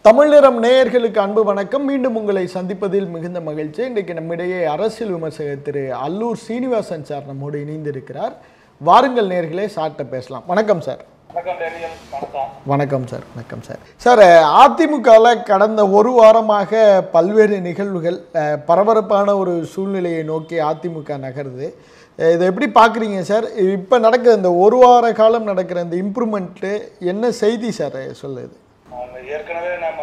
தமிழ் நிறம் நேயர்களுக்கு அன்பு வணக்கம். மீண்டும் உங்களை சந்திப்பதில் மிகுந்த மகிழ்ச்சி. இன்றைக்கு நம்மிடையே அரசியல் விமர்சகர் திரு அல்லூர் சீனிவாசன் சார் நம்மோடு இணைந்திருக்கிறார். வாருங்கள் நேயர்களே, சார்ட்ட பேசலாம். வணக்கம் சார். வணக்கம் சார். வணக்கம் சார். சார், அதிமுகவில் கடந்த ஒரு வாரமாக பல்வேறு நிகழ்வுகள், பரபரப்பான ஒரு சூழ்நிலையை நோக்கி அதிமுக நகருது. இதை எப்படி பார்க்குறீங்க சார்? இப்போ நடக்கிற இந்த ஒரு வார காலம் நடக்கிற இந்த இம்ப்ரூவ்மெண்ட்டு என்ன செய்தி சார் சொல்லுது? ஏற்கனவே நம்ம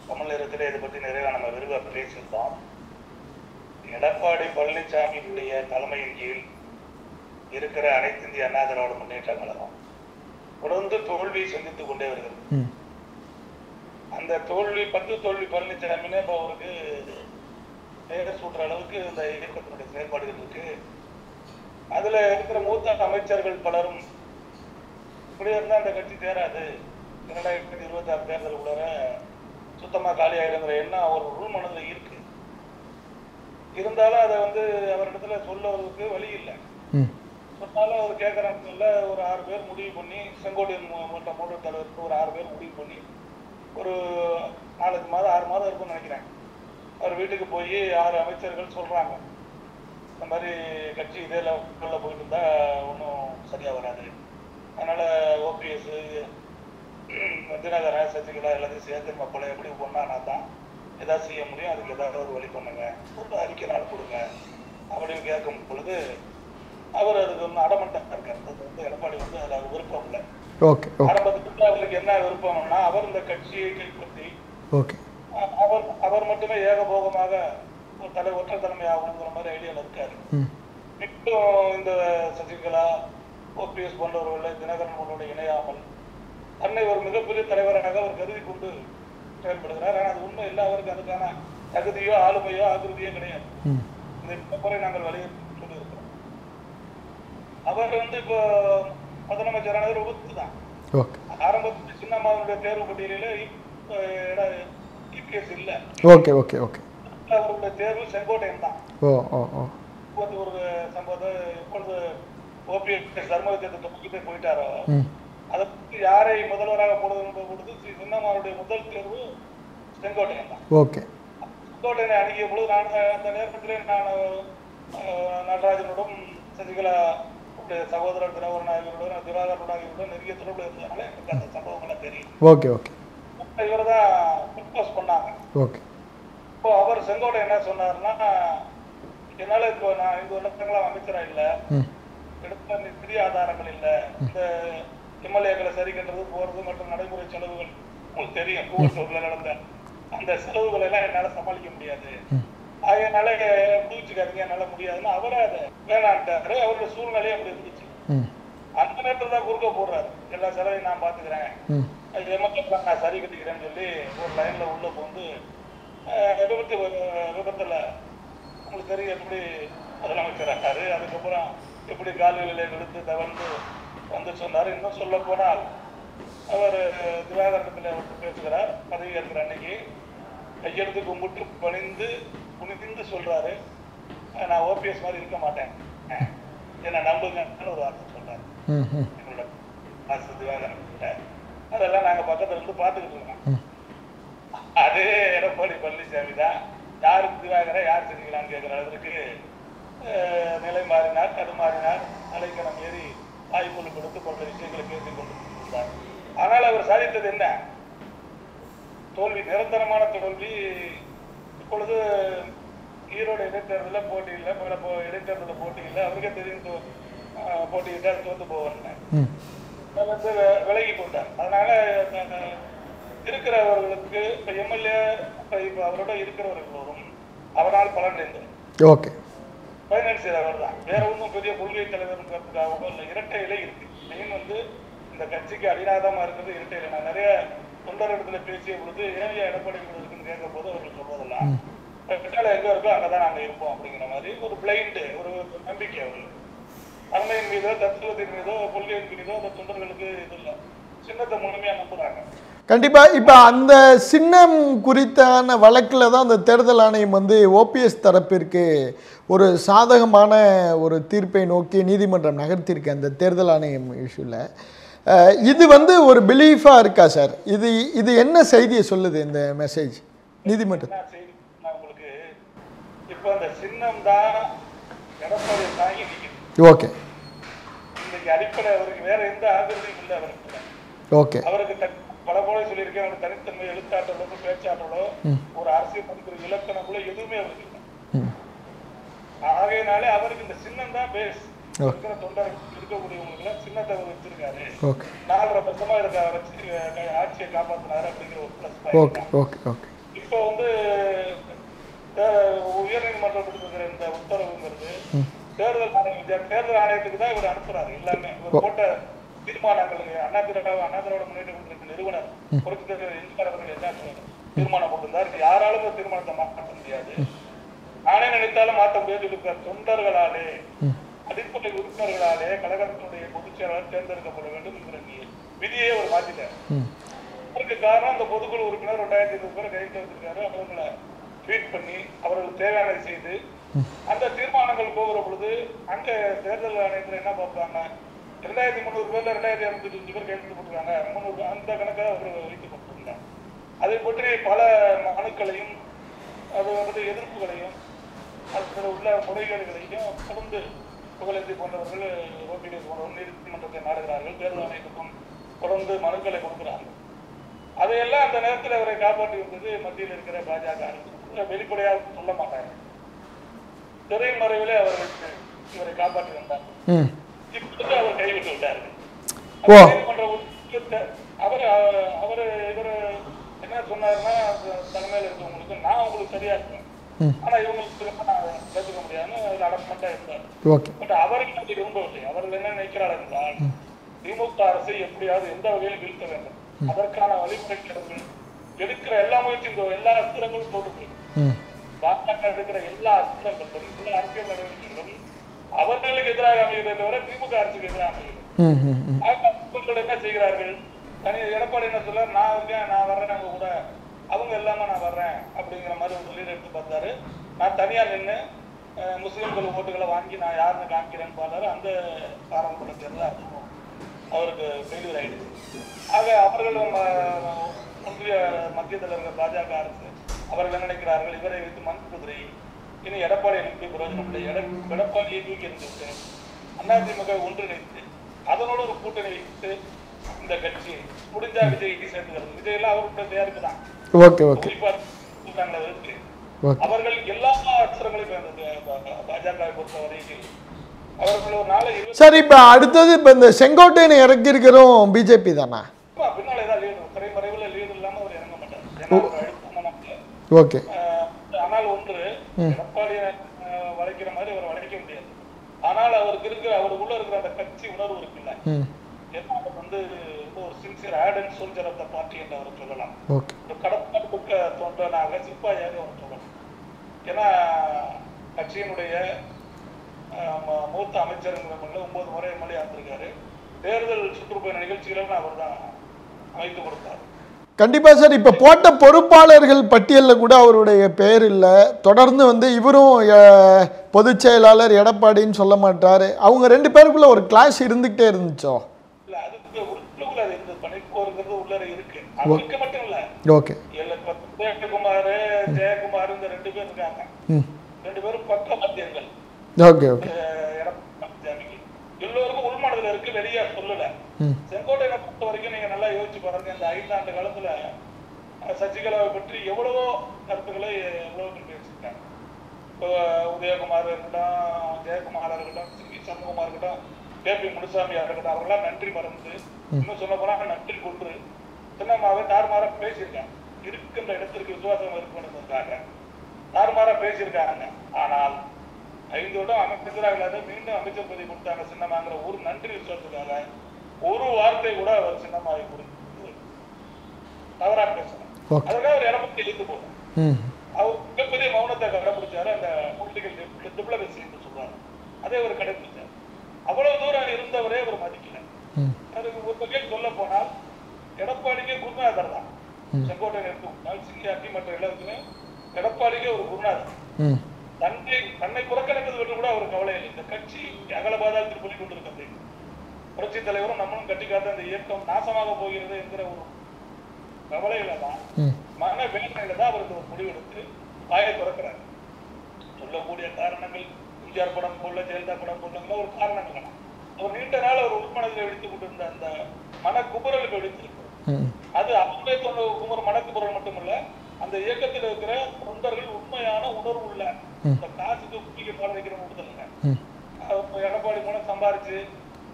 தமிழ் நேரத்தில் இதை பற்றி நிறைய நம்ம விரிவாக பேசியிருந்தோம். எடப்பாடி பழனிசாமியுடைய தலைமையின் கீழ் இருக்கிற அனைத்து இந்திய அண்ணா திராவிட முன்னேற்ற கழகம் தொடர்ந்து தோல்வியை சந்தித்துக் கொண்டே வருகிறது. அந்த தோல்வி பழனிசாமின்னு இப்போ அவருக்கு பெயர் சூட்டுற அளவுக்கு இந்த இயக்கத்தினுடைய செயல்பாடுகள் இருக்கு. அதுல இருக்கிற மூத்த அமைச்சர்கள் பலரும் இப்படி இருந்தா அந்த கட்சி தேராது, 2026 தேர்தல் உள்ளார சுத்தமா காலி ஆகிடுங்கிற எண்ணம் ஒரு உள் மனதில் இருக்கு. இருந்தாலும் அதை அவரிடத்துல சொல்லுவதற்கு வழி இல்லை. சொன்னாலும் அவர் கேட்கறாங்கல்ல. ஒரு 6 பேர் முடிவு பண்ணி, செங்கோட்டையன் மூத்த தலைவருக்கு ஒரு 6 பேர் முடிவு பண்ணி ஒரு 4 மாதம் 6 மாதம் இருக்கும்னு நினைக்கிறேன். அவர் வீட்டுக்கு போய் 6 அமைச்சர்கள் சொல்றாங்க, இந்த மாதிரி கட்சி இதே லெவலில் போயிட்டு இருந்தா ஒன்றும் சரியா வராது, அதனால ஓபிஎஸ் தினகரன் சசிகலா எல்லாத்தையும் சேர்த்து மக்களை எப்படி பண்ணானா தான் ஏதாவது செய்ய முடியும், அதுக்கு ஏதாவது ஒரு வழி பண்ணுங்க, ஒரு அறிக்கை நாள் கொடுங்க அப்படின்னு கேட்கும் பொழுது அவர் அதுக்கு அடமண்டம் இருக்காரு. அது எடப்பாடி அதில் அவர் விருப்பம் இல்லை. ஆரம்பத்துக்கு அவருக்கு என்ன விருப்பம்னா, அவர் இந்த கட்சியை கைப்பற்றி அவர் மட்டுமே ஏகபோகமாக ஒரு ஒற்றை தலைமை ஆகணுங்கிற மாதிரி ஐடியாவில் இருக்காரு. இப்போ இந்த சசிகலா ஓபிஎஸ் போன்றவர்களை தினகரன் போன்றோட இணையாமல் தன்னை ஒரு மிகப்பெரிய தலைவராக அவர் கருதி கொண்டு செயல்படுகிறார். ஆனால் அது உண்மை இல்லை. அவருக்கு அதுக்கான தகுதியோ ஆளுமையோ ஆகிருதியோ கிடையாது. இந்த முறை நாங்கள் வலியுறுத்தி சொல்லி இருக்கிறோம். அவர் இப்போ முதலமைச்சரானவர் விபத்து தான். ஆரம்பத்தில் சின்னம்மாவுடைய தேர்வு பட்டியலில் இபிஎஸ் இல்லை. அவருடைய தேர்வு செங்கோட்டையன் தான். ஒரு சம்பவத்தை இப்பொழுது ஓபிஎஸ் தர்மயுத்தத்தை தொகுக்கிட்டே போயிட்டாரோ, அதை பற்றி யாரை முதல்வராக போடுவது பொழுது சின்னம்மாவுடைய முதல் தேர்வு செங்கோட்டையன் தான். செங்கோட்டையனை அணுகிய பொழுது நான் அந்த நேரத்திலே நடராஜனுடன் சசிகலா சகோதரர் தினகரன் ஆகியோருடன் திவாகரன் ஆகியோருடன் நெருங்கிய தொடர்பு இருந்ததுனால எனக்கு அந்த சம்பவங்கள்லாம் தெரியும். இவர் தான் ப்ரப்போஸ் பண்ணாங்க. இப்போ அவர் செங்கோட்டை என்ன சொன்னார்னா, என்னால இப்போ நான் 5 வருடங்களா அமைச்சரா இல்லை, எடுத்த நிதி ஆதாரங்கள் இல்லை, இந்த எம்எல்ஏக்களை சரி கட்டுறது போறது மற்றும் நடைமுறை செலவுகள் உங்களுக்கு தெரியும், கூட்டூர்ல நடந்த அந்த செலவுகள் எல்லாம் என்னால சமாளிக்க முடியாது, அதனால புதுச்சுக்காதீங்க, என்னால முடியாதுன்னு அவரே அதை வேணான்ட்டாரு. அவருடைய சூழ்நிலையை அப்படி இருந்துச்சு. அந்த நேரத்தில் தான் குறுக்க போடுறாரு, எல்லா செலவையும் நான் பாத்துக்கிறேன், எம்எல்ஏ நான் சரி கட்டிக்கிறேன்னு சொல்லி ஒரு லைன்ல உள்ள போந்து விபத்துல உங்களுக்கு தெரியும் எப்படி முதலமைச்சர் ஆனாரு. அதுக்கப்புறம் எப்படி கால்களிலே எடுத்து தவழ்ந்து வந்து சொன்னார். இன்னும் சொல்ல போனால் அவர் திவாகரத்தில் பேசுகிறார். பதவி ஏற்கிற அன்னைக்கு கையெழுத்து கும்பிட்டு குனிந்து சொல்றாரு, நான் ஓபிஎஸ் மாதிரி இருக்க மாட்டேன், என்ன நம்புங்கன்னு ஒரு வார்த்தை சொல்றாரு எங்களோட திவாகரன் கிட்ட. அதெல்லாம் நாங்க பக்கத்துல இருந்து பார்த்துக்கிட்டு இருக்கோம். அதே எடப்பாடி பழனிசாமி தான் யாருக்கு திவாகர யார் செஞ்சுக்கலான்னு கேட்கிற அளவுக்கு நிலை மாறினார், தடுமாறினார், அலைக்கணம் ஏறி வாய்ப்புகள் கொடுத்து பல விஷயங்களை பேசிக் கொண்டிருந்தார். ஆனால் அவர் சாதித்தது என்ன? தோல்வி, நிரந்தரமான தோல்வி. இப்பொழுது ஈரோடு இடைத்தேர்தலில் போட்டியில் இடைத்தேர்தலில் போட்டியில் அவருக்கே தெரியும் போட்டியிட்டால் தோத்து போவார், விலகி கொண்டார். அதனால இருக்கிறவர்களுக்கு இப்போ எம்எல்ஏ இப்போ அவரோட இருக்கிறவர்களும் அவரால் பலன் இருந்தது. பைனான்சியர் அவர் தான், வேற ஒன்றும் பெரிய கொள்கை தலைவருங்கிறதுக்காக இல்லை. இரட்டை இலை இருக்கு. மெயின் இந்த கட்சிக்கு அடிநாதமா இருக்கிறது இரட்டை இலை. நான் நிறைய தொண்டரிடத்துல பேசிய பொழுது ஏன் எடப்பாடி இருக்குன்னு கேட்கும் போது அவர்கள் சொல்வதெல்லாம் கட்டால எங்க இருக்கோ அங்கதான் நாங்க இருப்போம் அப்படிங்கிற மாதிரி ஒரு பிளைண்ட் ஒரு நம்பிக்கை அவர்களுக்கு. அண்மையின் மீதோ தத்துவத்தின் மீதோ கொள்கையின் மீதோ அந்த தொண்டர்களுக்கு இது இல்லை, சின்னத்தை முழுமையா நம்புறாங்க. கண்டிப்பாக. இப்போ அந்த சின்னம் குறித்தான வழக்கில் தான் அந்த தேர்தல் ஆணையம் ஓபிஎஸ் தரப்பிற்கு ஒரு சாதகமான ஒரு தீர்ப்பை நோக்கி நீதிமன்றம் நகர்த்தியிருக்கு அந்த தேர்தல் ஆணையம் இஷ்யூவில். இது வந்து ஒரு பிலீஃபாக இருக்கா சார்? இது இது என்ன செய்தியை சொல்லுது இந்த மெசேஜ் நீதிமன்றம்? உங்களுக்கு இப்போ அந்த சின்னம் தான் எடப்பாடி தாங்கி நிற்குது. ஓகே. இன்னைக்கு அடிப்படை அவருக்கு வேற எந்த ஆதரவையும் இல்லை. அவருக்கு ஓகே. அவருக்கு பல போல சொல்லியிருக்கேன், அவருக்கு தனித்தன்மை, எழுத்தாற்றலோ பேச்சாற்றலோ ஒரு அரசியல் மதிக்கிற இலக்கணங்களோ எதுவுமே அவருக்கு இல்லை. ஆகையினாலே அவருக்கு இந்த சின்னம் தான் பேஸ். இருக்கிற தொண்டர்கள் இருக்கக்கூடியவங்களுக்கு சின்னத்தை வச்சிருக்காரு. 4.5 வருஷமா இருக்க வச்சு ஆட்சியை காப்பாத்தினாரு அப்படிங்கிற ஒரு பிளஸ் பாயிண்ட். இப்போ வந்து உயர்நீதிமன்றம் கொடுத்துருக்கிற இந்த உத்தரவுங்கிறது தேர்தல் ஆணையத்துக்கு தான் இவர் அனுப்புறாரு. எல்லாமே இவர் போட்ட தீர்மானங்கள் அண்ணா திராவிட முன்னேற்ற நிறுவனர் புரட்சித் தலைவர் எம்ஜிஆர் அவர்கள் என்ன தீர்மானம் போட்டிருந்தார். யாராலும் ஒரு தீர்மானத்தை மாற்ற முடியாது, நானே நினைத்தாலும் மாற்ற முடியாது. இருக்கிற தொண்டர்களாலே அடிப்படை உறுப்பினர்களாலே கழகத்தினுடைய பொதுச் செயலாளர் தேர்ந்தெடுக்கப்பட வேண்டும் என்கிற விதியே ஒரு மாற்றிட்டார். அதற்கு காரணம் அந்த பொதுக்குழு உறுப்பினர் 2020 பேரை கைது வச்சிருக்காரு. அவர்களை ட்வீட் பண்ணி அவர்களுக்கு தேவையானதை செய்து அந்த தீர்மானங்கள் போகிற பொழுது அங்க தேர்தல் ஆணையத்தில் என்ன பார்ப்பாங்க, 2300 பேர்ல 2225 பேர் கைது போட்டுருக்காங்க. 300 அந்த கணக்காக அவர் வைத்துக் கொண்டிருந்தார். அதை பற்றி பல மனுக்களையும் அது வந்து எதிர்ப்புகளையும் அதில் உள்ள முறைகேடுகளையும் தொடர்ந்து புகழேந்தி போன்றவர்கள் ஓபிடி போன்றவர்கள் நீதிமன்றத்தை நாடுகிறார்கள். தேர்தல் ஆணையத்துக்கும் தொடர்ந்து மனுக்களை கொடுக்கிறார்கள். அதையெல்லாம் அந்த நேரத்தில் அவரை காப்பாற்றி வந்தது மத்தியில் இருக்கிற பாஜக அரசு. வெளிப்படையாக சொல்ல மாட்டாங்க, திரைமறைவிலே அவர்களுக்கு இவரை காப்பாற்றி வந்தார். இப்போது அவர் கைவிட்டு விட்டார்கள். அவர் இவர் என்ன சொன்னாருன்னா, தலைமையில் இருக்கவங்களுக்கு நான் உங்களுக்கு சரியா இருக்கேன், ஆனா இவங்களுக்கு பேசுக்க முடியாதுன்னு அடமெண்டா இருந்தார். பட் அவர்கள் அதை விரும்பவில்லை. அவர்கள் என்ன நினைக்கிறார்கள் என்றால், திமுக அரசை எப்படியாவது எந்த வகையில் வீழ்த்த வேண்டும், அதற்கான வழிமுறைகள் எடுக்கிற எல்லா முயற்சியும் எல்லா அஸ்திரங்களும் போட்டு பாஜக எடுக்கிற எல்லா அஸ்திரங்களும் எல்லா அரசியல் நடவடிக்கைகளும் அவர்களுக்கு எதிராக அமைகிறதை தவிர திமுக அரசுக்கு எதிராக அமைகிறது. என்ன செய்கிறார்கள், தனி எடப்பாடி என்ன சொல்ல, நான் இருக்கேன், நான் வர்றேன், அவங்க கூட அவங்க இல்லாம நான் வர்றேன் அப்படிங்கிற மாதிரி ஒரு லீடர் எடுத்து பார்த்தாரு. நான் தனியா நின்று முஸ்லிம்கள் ஓட்டுகளை வாங்கி நான் யாருன்னு காமிக்கிறேன்னு பார்த்தாரு. அந்த பாராளுமன்ற தேர்தல் அவருக்கு ஃபெயிலியர் ஆயிடுச்சு. ஆக அவர்கள் ஒன்றிய மத்தியத்தில் இருக்கிற பாஜக அரசு அவர்கள் நினைக்கிறார்கள், இவரை வைத்து மண் குதிரை இனி எடப்பாடி அனுப்பி பிரயோஜனம் இல்லை, எடப்பாடியை தூக்கி இருந்துட்டு அதிமுக ஒன்றிணைத்து அதனோட ஒரு கூட்டணி வைத்து இந்த கட்சி முடிஞ்சா விஜய்க்கு சேர்த்துக்கிறது. விஜய் எல்லாம் அவருடைய பேருக்கு தான் அவர்கள் எல்லா அச்சரங்களையும் பாஜக பொறுத்தவரையில் அவர்கள் ஒரு நாளை. சரி, இப்ப அடுத்தது இப்ப இந்த செங்கோட்டையனை இறக்கி இருக்கிறோம் பிஜேபி தானா? பின்னால ஏதாவது திரைமறைவுல லீடு இல்லாம அவர் இறங்க மாட்டார். ஓகே. ஆனால் ஒன்று, எடப்பாடியை வளைக்கிற மாதிரி அவர் வளைக்க முடியாது. ஆனால் அவருக்கு இருக்கிற அவருக்குள்ள இருக்கிற அந்த கட்சி உணர்வு இருக்குல்ல, அவர் வந்து ஒரு sincere ad and soldier of the party என்று அவர் சொல்லலாம். கடப்பாடு புக்க தோன்றனாக சிப்பாயாக அவர் சொல்லலாம். ஏன்னா கட்சியினுடைய மூத்த அமைச்சர் 9 முறை எம்எல்ஏ ஆந்திருக்காரு. தேர்தல் சுற்றுப்பயண நிகழ்ச்சிகளும் அவர் தான் அமைத்து கொடுத்தார். கண்டிப்பா சார். இப்ப போட்ட பொறுப்பாளர்கள் பட்டியலில் கூட அவருடைய பெயர் இல்லை. தொடர்ந்து வந்து இவரும் பொதுச் செயலாளர் எடப்பாடின்னு சொல்ல மாட்டாரு. அவங்க 2 பேருக்குள்ள ஒரு கிளாஷ் இருந்துகிட்டே இருந்துச்சோ? இல்ல, அதுக்கு உள்ளுக்குள்ள இருந்தது. பணிப்போருங்கிறது உள்ள இருக்கு. அவருக்கு மட்டும் இல்ல. ஓகே. ஜெயக்குமார் ஜெயக்குமார் இந்த 2 பேர் இருக்காங்க. 2 பேரும் பக்க மத்தியர்கள். Okay okay. எல்லோருக்கும் உள்மனதுல இருக்கு, வெளியே சொல்லல. செங்கோட்டையை பொறுத்த வரைக்கும் நீங்க நல்லா யோசிச்சு பாருங்க. இந்த 5 ஆண்டு காலத்துல சசிகலாவை பற்றி எவ்வளவோ கருத்துக்களை எவ்வளவு பேர் பேசியிருக்காங்க. இப்போ உதயகுமார் இருக்கட்டும், ஜெயக்குமார் இருக்கட்டும், சி சண்முகமா இருக்கட்டும், கேபி முனுசாமி இருக்கட்டும், அவர்களாம் நன்றி மறந்து, இன்னும் சொல்ல போனா நன்றி கொன்று சின்னம்மாவை தாறுமாறா பேசியிருக்காங்க. இருக்கின்ற இடத்திற்கு விசுவாசம் இருக்கணுங்கிறதுக்காக தாறுமாறா பேசியிருக்காங்க. ஆனால் 5 வருடம் அமைச்சராக இல்லாத மீண்டும் அமைச்சர் பதவி கொடுத்தாங்க சின்னமாங்கிற ஒரு நன்றி விசுவாசத்துக்காக ஒரு வார்த்தை கூட அவர் சின்னமாவை குறித்து தவறா பேசணும். அதுக்காக அவர் இடப்பட்டு எழுந்து போகும். அவர் மிகப்பெரிய மௌனத்தை கடைபிடிச்சாரு. அந்த பொலிட்டிக்கல் டிப்ளமசி என்று சொல்றாரு, அதே அவர் கடைபிடிச்சார். அவ்வளவு தூரம் இருந்தவரே அவர் மதிக்கல. அதுக்கு ஒரு வகையில் சொல்ல போனால் எடப்பாடிக்கே குருநாதர் தான். செங்கோட்டையன் எடுத்துக்கொண்டால் சிங்கியாக்கி மற்ற எல்லாருக்குமே எடப்பாடிக்கே ஒரு குருநாதர். தன்னை புறக்கணிப்பது பற்றி கூட அவர் கவலை இல்லை. இந்த கட்சி அகல பாதாளத்தில் போய் கொண்டிருக்கிறது. புரட்சி தலைவரும் நம்மளும் கட்டி காத்த அந்த இயக்கம் நாசமாக போகிறது என்கிற ஒரு கவலையில தான் மன வேதனையில தான் அவர் ஒரு முடிவெடுத்து வாயை திறக்கிறார். சொல்லக்கூடிய காரணங்கள் எம்ஜிஆர் படம் போல ஜெயலலிதா படம் போல ஒரு காரணங்கள் தான். அவர் நீண்ட நாள் அவர் உள்மனதில் வெடித்துக் கொண்டிருந்த அந்த மன குமுறலுக்கு வெடித்திருக்கு. அது அவங்களே குமுற மனக்குமுறல் மட்டுமல்ல, அந்த இயக்கத்தில் இருக்கிற தொண்டர்கள் உண்மையான உணர்வு உள்ள இந்த காசுக்கு குடிக்க பாட வைக்கிற விடுதலைங்க. எடப்பாடி மூலம் சம்பாரிச்சு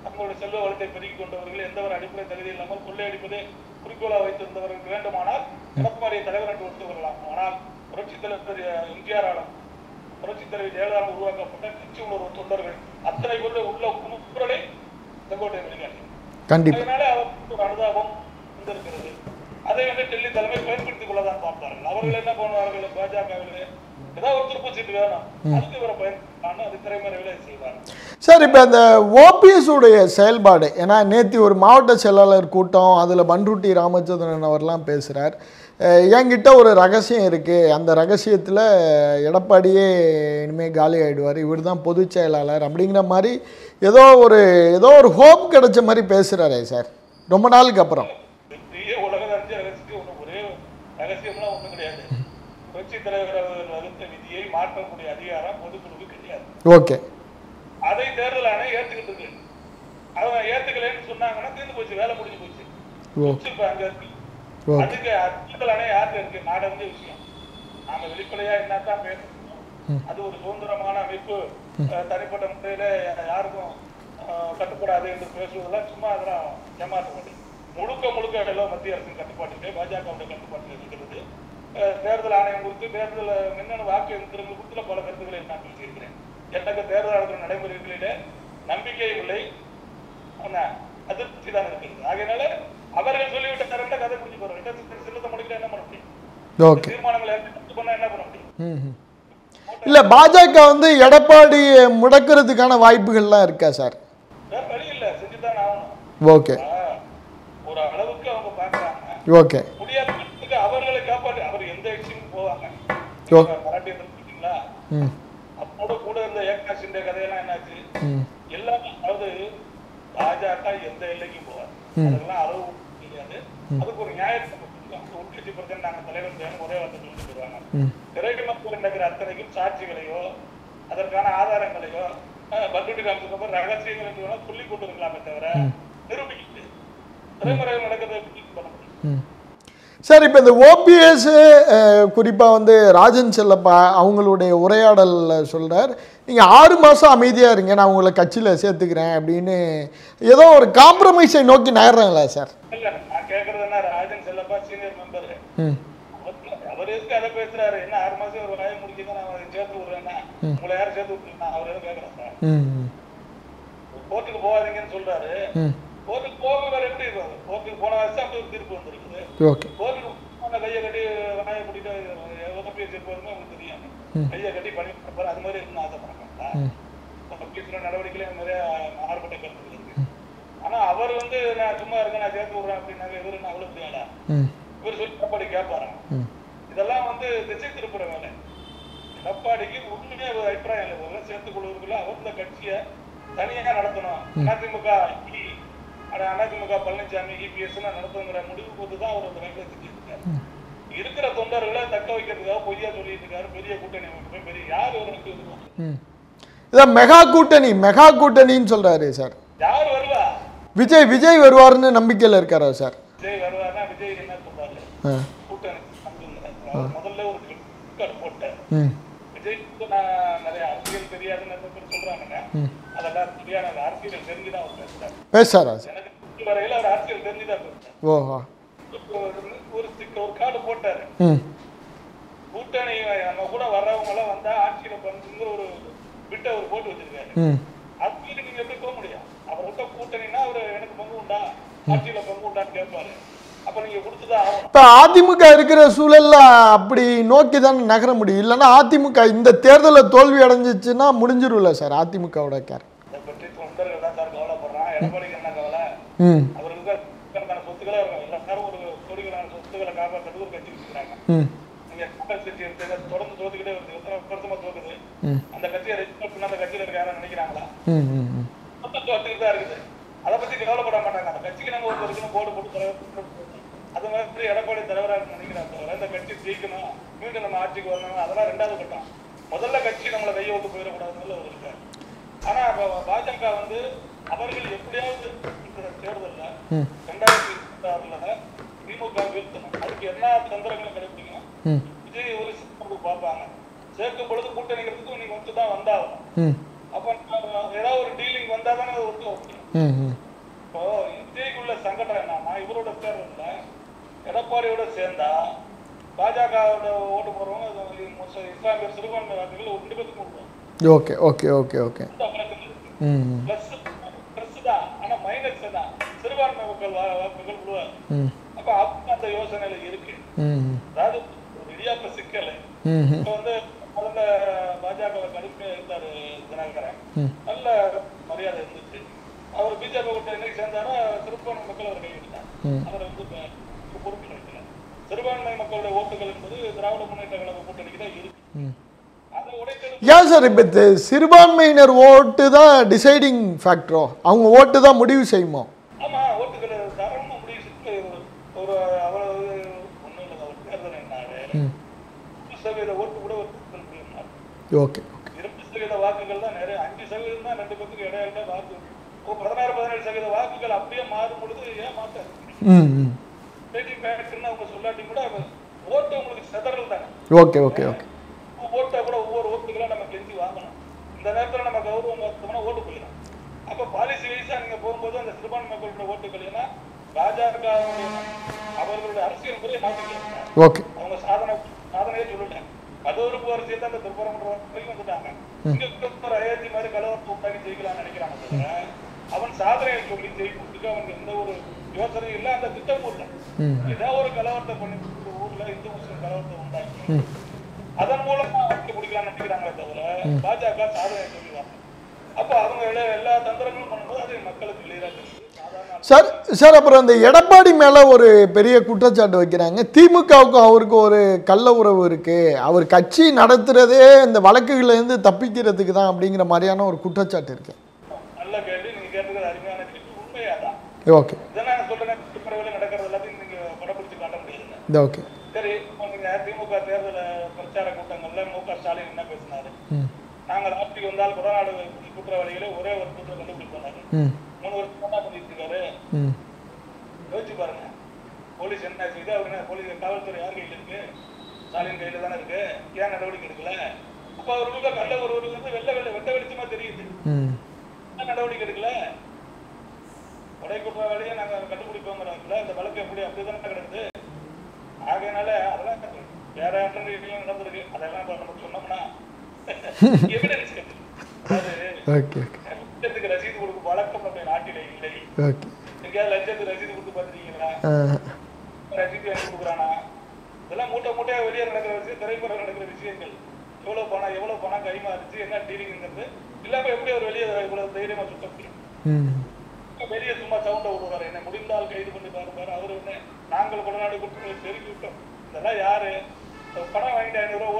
தங்களுடைய செல்வ வளத்தை பெருக்கிக் கொண்டவர்கள் எந்த ஒரு அடிப்படை தகுதி இல்லாமல் கொள்ளையடிப்பதே குறிக்கோளா வைத்திருந்தவர்களுக்கு வேண்டுமானால் எடப்பாடியை தலைவர் என்று ஒத்து வரலாம். ஆனால் புரட்சித் தலைவர் எம்ஜிஆராலும் புரட்சித் தலைவர் ஜெயலலிதாவால் உருவாக்கப்பட்ட கட்சி உணர்வு தொண்டர்கள் அத்தனை பேருடைய உள்ள குமுறலை செங்கோட்டையன் வெளிக்காட்டி. அதனால அவருக்கு ஒரு அனுதாபம் வந்திருக்கிறது. அதை வந்து டெல்லி தலைமை பயன்படுத்திக் கொள்ளதான் பார்ப்பார்கள். அவர்கள் என்ன பண்ணுவார்கள், பாஜகவிலே ஏதாவது ஒரு துருப்பு சீட்டு வேணும், அதுக்கு இவரை பயன்படுத்தான்னு அது திரைமறைவில செய்வார். சார், இப்போ இந்த ஓபிஎஸ் உடைய செயல்பாடு, ஏன்னா நேற்று ஒரு மாவட்ட செயலாளர் கூட்டம், அதில் பன்ருட்டி ராமச்சந்திரன் அவர்லாம் பேசுகிறார். என்கிட்ட ஒரு ரகசியம் இருக்குது, அந்த ரகசியத்தில் எடப்பாடியே இனிமேல் காலி ஆகிடுவார், இவர் தான் பொதுச் செயலாளர் அப்படிங்கிற மாதிரி ஏதோ ஒரு ஹோப் கிடைச்ச மாதிரி பேசுகிறாரே சார் ரொம்ப நாளுக்கு அப்புறம். உலக ரகசியத்துக்கு ஒரே ரகசியம்லாம் ஒன்றும் கிடையாது. புரட்சி தலைவர் அவர்கள் வகுத்த விதியை மாற்றக்கூடிய அதிகாரம் பொதுக்குழுக்கு கிடையாது. ஓகே, அதை தேர்தல் ஆணையம் ஏற்றுக்கிட்டு இருக்கு. அவங்க ஏற்றுக்கலன்னு சொன்னாங்கன்னா தீர்ந்து போச்சு, வேலை முடிஞ்சு போச்சு. அங்க இருக்கு. அதுக்கு தேர்தல் ஆணையம் யாருக்கு இருக்கு? நாடக விஷயம். நாம வெளிப்படையா என்னத்தான் பேசணும், அது ஒரு சுதந்திரமான அமைப்பு, தனிப்பட்ட முறையில யாருக்கும் கட்டுப்படாது என்று பேசுவதெல்லாம் சும்மா அதெல்லாம் ஏமாற்ற முழுக்க எல்லாம் மத்திய அரசின் கட்டுப்பாட்டிலே பாஜகவுடைய கட்டுப்பாட்டில் இருக்கிறது. தேர்தல் ஆணையம் குறித்து தேர்தல் மின்னணு வாக்கு எந்திரங்கள் குறித்து பல கருத்துக்களை நான் பேசியிருக்கிறேன். எனக்கு தேர்தல் ஆணையத்தின் நடைமுறைகளிலே நம்பிக்கையும் இல்லை, அதிருப்தி தான் இருக்கிறது. ஆகையினால அவர்கள் சொல்லிவிட்ட தரத்தை கதை பிடிச்சி போறோம். சின்னத்தை முடிக்க என்ன பண்ண முடியும்? தீர்மானங்களை பண்ணா என்ன பண்ண முடியும்? இல்ல, பாஜக வந்து எடப்பாடி முடக்கிறதுக்கான வாய்ப்புகள்லாம் இருக்கா சார்? வழி இல்ல, செஞ்சுதான் ஆகணும். ஓகே, ஒரு அளவுக்கு அவங்க பாக்குறாங்க. ஓகே, முடியாததுக்கு அவர்களை காப்பாற்று. அவர் எந்த எக்ஸிமும் போவாங்க. மராட்டிய இருக்கீங்களா, அப்போட கூட இருந்த ஏக்நாத் ஷிண்டே கதையெல்லாம் என்னாச்சு? எல்லாமே, அதாவது பாஜக எந்த எல்லைக்கும் போவார், அதெல்லாம் அளவு தெரியாது. அதுக்கு ஒரு நியாயத்தை உட்கட்சி பிரச்சனை நாங்க தலைவர் தேவை ஒரே வார்த்தை சொல்லிட்டு போயிருவாங்க. திரைக்கணக்கு நடக்கிற அத்தனைக்கும் சாட்சிகளையோ அதற்கான ஆதாரங்களையோ பன்ருட்டி ராமச்சந்திரன் ரகசியங்கள் என்று வேணா சொல்லிக் கொண்டு இருக்கலாமே தவிர நிரூபிக்கிட்டு திரைமுறைகள் நடக்கிறத பண்ண முடியும். சார், இப்போ இந்த ஓபிஎஸ் குறிப்பாக வந்து ராஜன் செல்லப்பா அவங்களுடைய உரையாடலில் சொல்கிறார், நீங்கள் 6 மாதம் அமைதியாக இருங்க, நான் உங்களை கட்சியில் சேர்த்துக்கிறேன் அப்படின்னு ஏதோ ஒரு காம்ப்ரமைஸை நோக்கி நகர்றாங்களா சார்? இல்லை, நான் கேட்குறதுன்னா ராஜன் செல்லப்பா சீனியர் மெம்பர், அவர் எதுக்கு அதை பேசுறாரு? என்ன 6 மாதம் ஒரு வாயை முடிச்சுதான் நான் அதை சேர்த்து விடுறேன்னா உங்களை யாரும் சேர்த்து விட்டுருந்தா அவர் எதுவும் கேட்குறேன் சார். கோர்ட்டுக்கு போகாதீங்கன்னு சொல்றாரு. கோர்ட்டுக்கு போக வேற எப்படி இருக்கும்? கோர்ட்டுக்கு போன வருஷம் அப்படி ஒரு தீர்ப்பு வந்திருக்குது. கோர்ட்டுக்கு கையை கட்டி வாயை கூட்டிட்டு ஓபிஎஸ் எப்போதுமே உங்களுக்கு தெரியும், கையை கட்டி பண்ணி கொடுப்பாரு. அது மாதிரி இருக்குன்னு ஆசைப்படுறாங்க. ஓபிஎஸ் நடவடிக்கையில நிறைய மாறுபட்ட கருத்துக்கள் இருக்கு. ஆனா அவர் வந்து நான் சும்மா இருக்கேன், நான் சேர்த்து விடுறேன் அப்படின்னாங்க. இவரு என்ன அவ்வளவு முடியாதா? இவர் சொல்லி எடப்பாடி கேட்பாராம். இதெல்லாம் வந்து திசை திருப்புற வேலை. எடப்பாடிக்கு உண்மையே ஒரு அபிப்பிராயம் இல்லை, சேர்த்துக் கொள்வதற்குள்ள அவர் இந்த கட்சியை தனியாக நடத்தணும். அதிமுக பழனிசாமி இபிஎஸ் நடத்துங்கிற முடிவு போட்டுதான் அவர் அந்த வேலையை செஞ்சிருக்காரு. இருக்கிற தொண்டர்களை தக்க வைக்கிறதுக்காக பொய்யா சொல்லிட்டு இருக்காரு. பெரிய கூட்டணி அமைப்பு, பெரிய யார் இருக்கும்? இதான் மெகா கூட்டணின்னு சொல்றாரு சார். யார் வருவா? விஜய் வருவாருன்னு நம்பிக்கையில் இருக்காரா சார்? விஜய் வருவாருன்னா விஜய் என்ன சொல்றாரு? கூட்டணி முதல்ல ஒரு கிளிக் போட்டார். விஜய்க்கு நான் நிறைய அரசியல் தெரியாதுன்னு சொல்றாங்க. அதெல்லாம் தெரியாத அரசியல் தெரிஞ்சுதான் அவர் பேசுறாரு. எனக்கு வரையில அவர் அரசியல் தெரிஞ்சுதான் பேசுறாரு. ஓஹோ, ஒரு கார்டு போட்டாரு. கூட்டணி நம்ம கூட வர்றவங்க எல்லாம் வந்தா ஆட்சியில பண்ணுங்கிற ஒரு பிட்ட அவர் போட்டு வச்சிருக்காரு. அது நீங்க எப்படி போக முடியும்? அவர்கிட்ட கூட்டணின்னா அவரு எனக்கு பங்கு உண்டா, ஆட்சியில பங்கு உண்டான்னு கேட்பாரு. அப்ப நீங்க கொடுத்துதான் ஆகணும். இப்ப அதிமுக இருக்கிற சூழல்ல அப்படி நோக்கி தான் நகர முடியும். இல்லைன்னா அதிமுக இந்த தேர்தலில் தோல்வி அடைஞ்சிச்சுன்னா முடிஞ்சிரும்ல சார் அதிமுகவோட கேர். அதை பற்றி தொண்டர்கள் தான் சார் கவலைப்படுறான். எடப்பாடிக்கு என்ன கவலை? அவருக்கு சொத்துக்களே இருக்கும். எல்லாரும் ஒரு கோடிகளான சொத்துக்களை காப்பாற்றுறதுக்கு ஒரு கட்சி வச்சுக்கிறாங்க. நீங்க காங்கிரஸ் கட்சி தொடர்ந்து தோத்துக்கிட்டே வருது, எத்தனை வருஷமா தோக்குது. அந்த கட்சியை ரெஜிஸ்டர் பண்ண அந்த கட்சியில இருக்க யாரும் நினைக்கிறாங்களா? மொத்தம் தோத்துக்கிட்டு தான் இருக்குது. அதை பத்தி கவலைப்பட மாட்டாங்க. அந்த கட்சிக்கு நம்ம ஒரு இருக்கணும், போர்டு போட்டு அது மாதிரி எடப்பாடி தலைவராக நினைக்கிறாங்க. இந்த கட்சி ஜெயிக்கணும், மீண்டும் நம்ம ஆட்சிக்கு வரணும், அதெல்லாம் ரெண்டாவது கட்டம். முதல்ல கட்சி நம்மளை கையை விட்டு போயிடக்கூடாதுன்னு அவர் இருக்காரு. ஆனா பாஜக வந்து அவர்கள் எப்படியாவது இந்த தேர்தல்ல 2026 திமுக வீழ்த்தணும். அதுக்கு என்ன தந்திரங்களை கடைபிடிக்கணும்? விஜய் ஒரு சிறப்பு பார்ப்பாங்க. சேர்க்கும் பொழுது கூட்டணிக்கிறதுக்கு நீங்க ஒத்துதான் வந்தாகும். அப்ப ஏதாவது ஒரு டீலிங் வந்தா தானே ஒத்து வைக்கணும். இப்போ விஜய்க்குள்ள சங்கடம் என்னன்னா, இவரோட தேர்தல்ல எடப்பாடியோட சேர்ந்தா பாஜகவோட ஓட்டு போறவங்க இஸ்லாமியர் சிறுபான்மை வாக்குகள் 2 பேருக்கு விடுவோம். Okay okay okay okay. Plus தான், ஆனா மைனஸ் தான், சிறுபான்மை மக்கள் வாக்குகள் விடுவாங்க. அப்ப அந்த யோசனையில இருக்கு. அதாவது இடியாப்ப சிக்கல இப்ப வந்து முதல்ல பாஜக கடுமையா இருந்தாரு தினகரன், நல்ல மரியாதை இருந்துச்சு. அவர் பிஜேபி கூட்ட என்னைக்கு சேர்ந்தாரோ சிறுபான்மை மக்கள் அவர் கைவிட்டார். அவர் வந்து பொறுப்பில் வைக்கிறார். சிறுபான்மை மக்களுடைய ஓட்டுகள் என்பது திராவிட முன்னேற்ற கழக கூட்டணிக்கு தான் இருக்கு. அதை உடைக்கிறது ஏன் சார் இப்போ சிறுபான்மையினர் ஓட்டு தான் டிசைடிங் ஃபேக்டரோ? அவங்க ஓட்டு தான் முடிவு செய்யுமோ? ஆமா, ஓட்டுகளை தரமா முடிவு ஒரு அவ்வளவு ஒண்ணும் இல்லை. அவர் தேர்தல் என்னாரு 2% ஓட்டு கூட ஒரு தேர்தல் முடியும். ஓகே 2% வாக்குகள் தான் நிறைய. 5% தான் 2 பேருக்கு இடையில வாக்கு. 16-17% வாக்குகள் அப்படியே மாறும் பொழுது ஏன் மாட்டாரு? அவங்க சொல்லாட்டி கூட ஓட்டு உங்களுக்கு செதறல் தானே. Okay okay okay. ஓட்டை கூட ஒவ்வொரு ஓட்டுகளை நம்ம கெஞ்சி வாங்கணும். இந்த நேரத்தில் நம்ம கௌரவம் பார்த்தோம்னா ஓட்டு போயிடும். அப்ப பாலிசி வைஸா நீங்க போகும்போது அந்த சிறுபான்மை மக்களுடைய ஓட்டுகள் ஏன்னா பாஜக அவர்களுடைய அரசியல் முறையை மாற்றிக்கிறாங்க. ஓகே, அவங்க சாதனையே சொல்லல. கதவறுப்பு அரசியல் தான் அந்த திருப்பரங்குன்றம் வரைக்கும் வந்துட்டாங்க. இங்க ஒரு அயோத்தி மாதிரி கலவரத்தை உண்டாக்கி ஜெயிக்கலாம்னு நினைக்கிறாங்க தவிர அவன் சாதனையை சொல்லி ஜெயிக்கிறதுக்கு அவனுக்கு எந்த ஒரு யோசனையும் இல்லை, அந்த திட்டமும் இல்லை. ஏதாவது ஒரு கலவரத்தை பண்ணி ஊர்ல இந்து முஸ்லிம் கலவரத்தை உண்டாக்கி அதன் மூலமா ஆட்சி பிடிக்கலாம்னு நினைக்கிறாங்களே தவிர பாஜக சாதனை சொல்லுவாங்க. அப்ப அவங்க எல்லா தந்திரங்களும் பண்ணும்போது அது மக்களுக்கு கிளியரா தெரியுது. சார் அப்புறம் அந்த எடப்பாடி மேல ஒரு பெரிய குற்றச்சாட்டு வைக்கிறாங்க. திமுகவுக்கும் அவருக்கு ஒரு கள்ள உறவு இருக்கு, அவர் கட்சி நடத்துறதே இந்த வழக்குகள்ல இருந்து தப்பிக்கிறதுக்கு தான் அப்படிங்கிற மாதிரியான ஒரு குற்றச்சாட்டு இருக்கு. நல்ல கேள்வி, நீங்க கேட்டது அருமையான கேள்வி. உண்மையாதான். ஓகே, இதை நான் சொல்றேன். துப்புரவுல நடக்கிறது எல்லாத்தையும் நீங்க படப்பிடிச்சு காட்ட முடியாது. ஓகே. சரி, நீங்க திமுக தேர்தல் பிரச்சார கூட்டங்கள்ல மு.க. ஸ்டாலின் என்ன பேசினாரு? நாங்கள் ஆட்சிக்கு வந்தால் கொடநாடு குற்றவாளிகளை ஒரே ஒரு குற்றம் கண்டுபிடிப்பாரு. 3 வருஷம் தான் பண்ணிட்டு இருக்காரு. யோசிச்சு பாருங்க, போலீஸ் என்ன செய்து அவரு போலீஸ் காவல்துறை யார் கையில இருக்கு? ஸ்டாலின் கையில தானே இருக்கு. ஏன் நடவடிக்கை எடுக்கல? அப்ப அவர்களுக்கு கள்ள ஒருவருக்கு வந்து வெட்ட வெளிச்சமா தெரியுது. நடவடிக்கை எடுக்கல. கொடை குற்றவாளியை நாங்க கண்டுபிடிப்போங்கிறாங்கல்ல, இந்த வழக்கு எப்படி அப்படிதானே கிடக்குது. ஆகையினால அதெல்லாம் வேற நடந்திருக்கு. அதெல்லாம் நமக்கு சொன்னோம்னா எவிடன்ஸ் லட்சத்துக்கு ரசீது கொடுக்கும் வழக்கம் நம்ம நாட்டில இல்லை. எங்கேயாவது லட்சத்துக்கு ரசீது கொடுத்து பாத்துருக்கீங்களா? ரசீது வாங்கி கொடுக்குறானா? இதெல்லாம் மூட்டையா வெளியே நடக்கிற விஷயம், திரைப்படம் நடக்கிற விஷயங்கள். எவ்வளவு பணம் கைமாறிச்சு, என்ன டீலிங்கிறது இல்லாம எப்படி அவர் வெளியே இவ்வளவு தைரியமா சுத்த முடியும்? வெளியே சும்மா சவுண்ட விடுவாரு, என்ன முடிந்தால் கைது பண்ணி பாருப்பாரு. அவரு என்ன நாங்கள் கொடநாடு குற்றங்களுக்கு தெரிவித்து விட்டோம். இதெல்லாம் யாரு? பணம் வாங்கிட்டு 500 ரூபா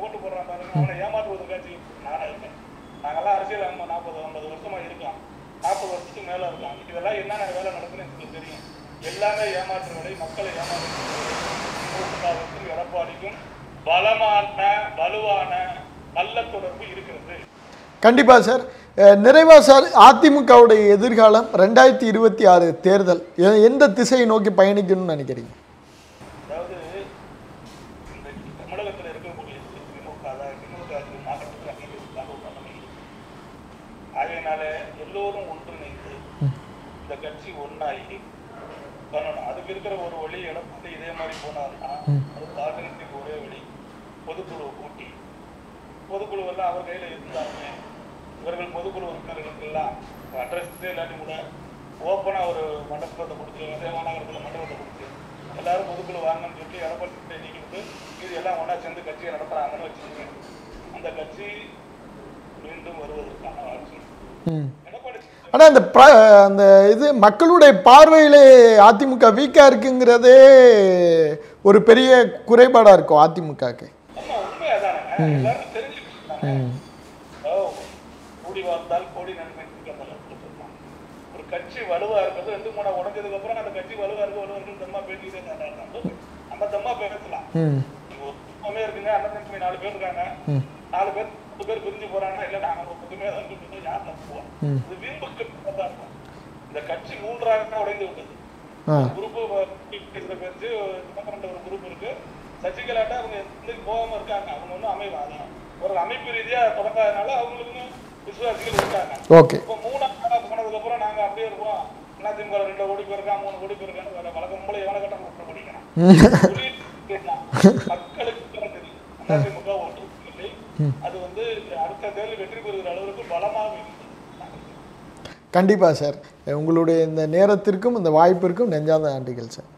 ஓட்டு போடுறான் பாருங்க, அவனை ஏமாற்றுவதற்காச்சு நானா இருக்கேன். நாங்கெல்லாம் அரசியல் 40-50 வருஷமா இருக்கோம், 40 வருஷத்துக்கு மேல இருக்கான். இதெல்லாம் என்னென்ன வேலை நடக்குன்னு எனக்கு தெரியும். எல்லாமே ஏமாற்று வேலை, மக்களை ஏமாற்று. எடப்பாடிக்கும் வலுவான நல்ல தொடர்பு இருக்கிறது. கண்டிப்பா சார். நிறைவா சார், அதிமுகவுடைய எதிர்காலம் 2026 தேர்தல் எந்த திசையை நோக்கி பயணிக்கணும்னு நினைக்கிறீங்க? அதாவது இந்த தமிழகத்தில் இருக்கக்கூடிய திமுக ஆகையினால எல்லோரும் ஒன்றிணைந்து இந்த கட்சி ஒன்னாகி பண்ணணும். அதுக்கு இருக்கிற ஒரு வழி எடப்பாடி இதே மாதிரி போனாருன்னா அது ஆர்கனைசிங் ஒரே வழி. பொதுக்குழுவை கூட்டி, பொதுக்குழுவெல்லாம் அவர் கையில இருந்தாங்க. இவர்கள் பொதுக்குழு உறுப்பினர்களுக்கெல்லாம் அட்ரஸே இல்லாட்டி கூட ஓப்பனா ஒரு மண்டபத்தை கொடுத்து, அதே மாநகரத்தில் மண்டபத்தை கொடுத்து எல்லாரும் பொதுக்குழு வாங்கன்னு சொல்லி எடப்பாடி நீக்கிட்டு இது எல்லாம் ஒன்னா சேர்ந்து கட்சியை நடத்துறாங்கன்னு வச்சுக்கோங்க. அந்த கட்சி மீண்டும் வருவதற்கான ஆட்சி எடப்பாடி. ஆனால் அந்த இது மக்களுடைய பார்வையிலே அதிமுக வீக்கா இருக்குங்கிறதே ஒரு பெரிய குறைபாடா இருக்கும் அதிமுகக்கு. ஆமா, உண்மை அதானே. எல்லாரும் தெரிஞ்சுக்கிட்டு கூடி வாழ்ந்தால் கோடி நன்மை. ஒரு கட்சி வலுவா இருக்கு தம்மா பேசிக்கிட்டே இருந்தாங்க. நம்ம தம்மா பேசலாம். ஒத்துமே இருக்குங்க, அண்ணன் தம்பி 4 பேர் இருக்காங்க, 4 பேர் 10 பேர் பிரிஞ்சு போறாங்கன்னா இல்ல நாங்க ஒத்துமையா தான் இருக்கோம், யார் நம்புவோம்? இது வீம்புக்கு தான் இருக்கும். இந்த கட்சி 3ஆக உடைந்து விட்டது. குரூப் பேச்சு ஒரு குரூப் இருக்கு. சசிகலாட்ட அவங்க போகாம இருக்காங்க. அவங்க ஒன்றும் அமைவாங்க, ஒரு அமைப்பு ரீதியா தொடங்காதனால அவங்களுக்கு விசுவாசிகள் இருக்காங்க. இப்போ 3ஆக போனதுக்கு அப்புறம் நாங்க அப்படியே இருக்கோம், அதிமுக 2 கோடி பேர் இருக்கா, 3 கோடி பேர் இருக்காங்க, வழக்கம் போல எவனை கட்டம் கூப்பிட முடிக்கிறான். மக்களுக்கு தெரியும் அதிமுக ஓட்டு இல்லை. அது அடுத்த தேர்தல் வெற்றி பெறுகிற அளவுக்கு பலமாக இருக்கு. கண்டிப்பாக சார், உங்களுடைய இந்த நேரத்திற்கும் இந்த வாய்ப்பிற்கும் நெஞ்சார்ந்த நன்றிகள் சார்.